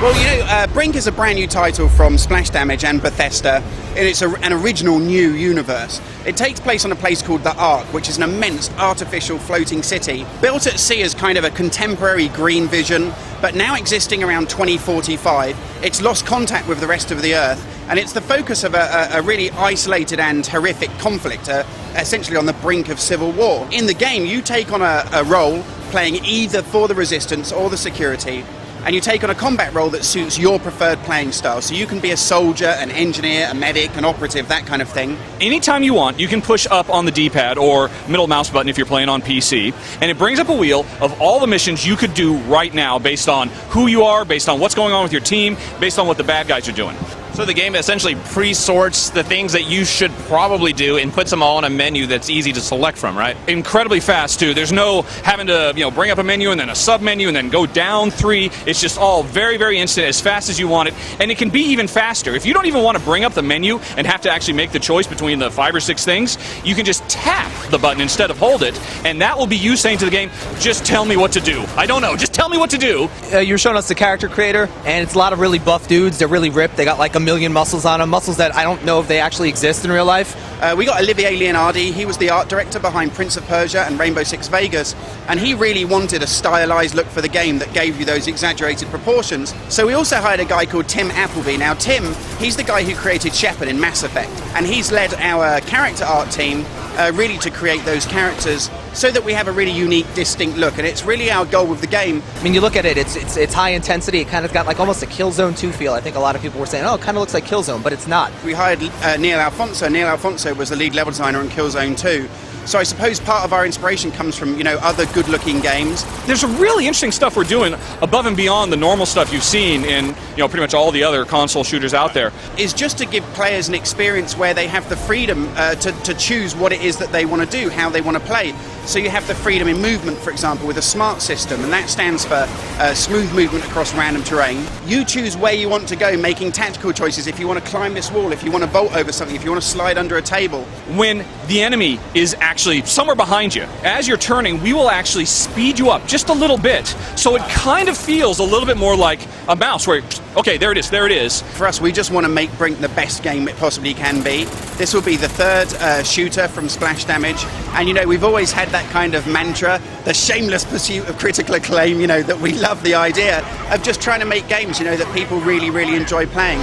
Well, Brink is a brand new title from Splash Damage and Bethesda, and it's an original new universe. It takes place on a place called the Ark, which is an immense artificial floating city, built at sea as kind of a contemporary green vision, but now existing around 2045. It's lost contact with the rest of the Earth, and it's the focus of a really isolated and horrific conflict, essentially on the brink of civil war. In the game, you take on a role playing either for the Resistance or the Security, and you take on a combat role that suits your preferred playing style. So you can be a soldier, an engineer, a medic, an operative, that kind of thing. Anytime you want, you can push up on the D-pad or middle mouse button if you're playing on PC, and it brings up a wheel of all the missions you could do right now based on who you are, based on what's going on with your team, based on what the bad guys are doing. So the game essentially pre-sorts the things that you should probably do and puts them all in a menu that's easy to select from, right? Incredibly fast, too. There's no having to, bring up a menu and then a sub-menu and then go down 3. It's just all very, very instant, as fast as you want it. And it can be even faster. If you don't even want to bring up the menu and have to actually make the choice between the 5 or 6 things, you can just tap the button instead of hold it, and that will be you saying to the game, just tell me what to do. I don't know, just tell me what to do. You're showing us the character creator, and it's a lot of really buff dudes. They're really ripped. They got like a million muscles on them, muscles that I don't know if they actually exist in real life. We got Olivier Leonardi. He was the art director behind Prince of Persia and Rainbow Six Vegas, and he really wanted a stylized look for the game that gave you those exaggerated proportions. So we also hired a guy called Tim Appleby. Now Tim, he's the guy who created Shepard in Mass Effect, and he's led our character art team really to create those characters so that we have a really unique, distinct look, and it's really our goal with the game. I mean, you look at it, it's high intensity. It kind of got like almost a Killzone 2 feel. I think a lot of people were saying, oh, it kind of looks like Killzone, but it's not. We hired Neil Alfonso. Neil Alfonso was the lead level designer on Killzone 2. So I suppose part of our inspiration comes from, other good-looking games. There's some really interesting stuff we're doing above and beyond the normal stuff you've seen in, pretty much all the other console shooters out there. Is just to give players an experience where they have the freedom to choose what it is that they want to do, how they want to play. So you have the freedom in movement, for example, with a smart system, and that stands for smooth movement across random terrain. You choose where you want to go, making tactical choices. If you want to climb this wall, if you want to vault over something, if you want to slide under a table. When the enemy is actually somewhere behind you, as you're turning, we will actually speed you up just a little bit. So it kind of feels a little bit more like a mouse where, okay, there it is. For us, we just want to make Brink the best game it possibly can be. This will be the 3rd shooter from Splash Damage. And, we've always had that kind of mantra, the shameless pursuit of critical acclaim, that we love the idea of just trying to make games, that people really, really enjoy playing.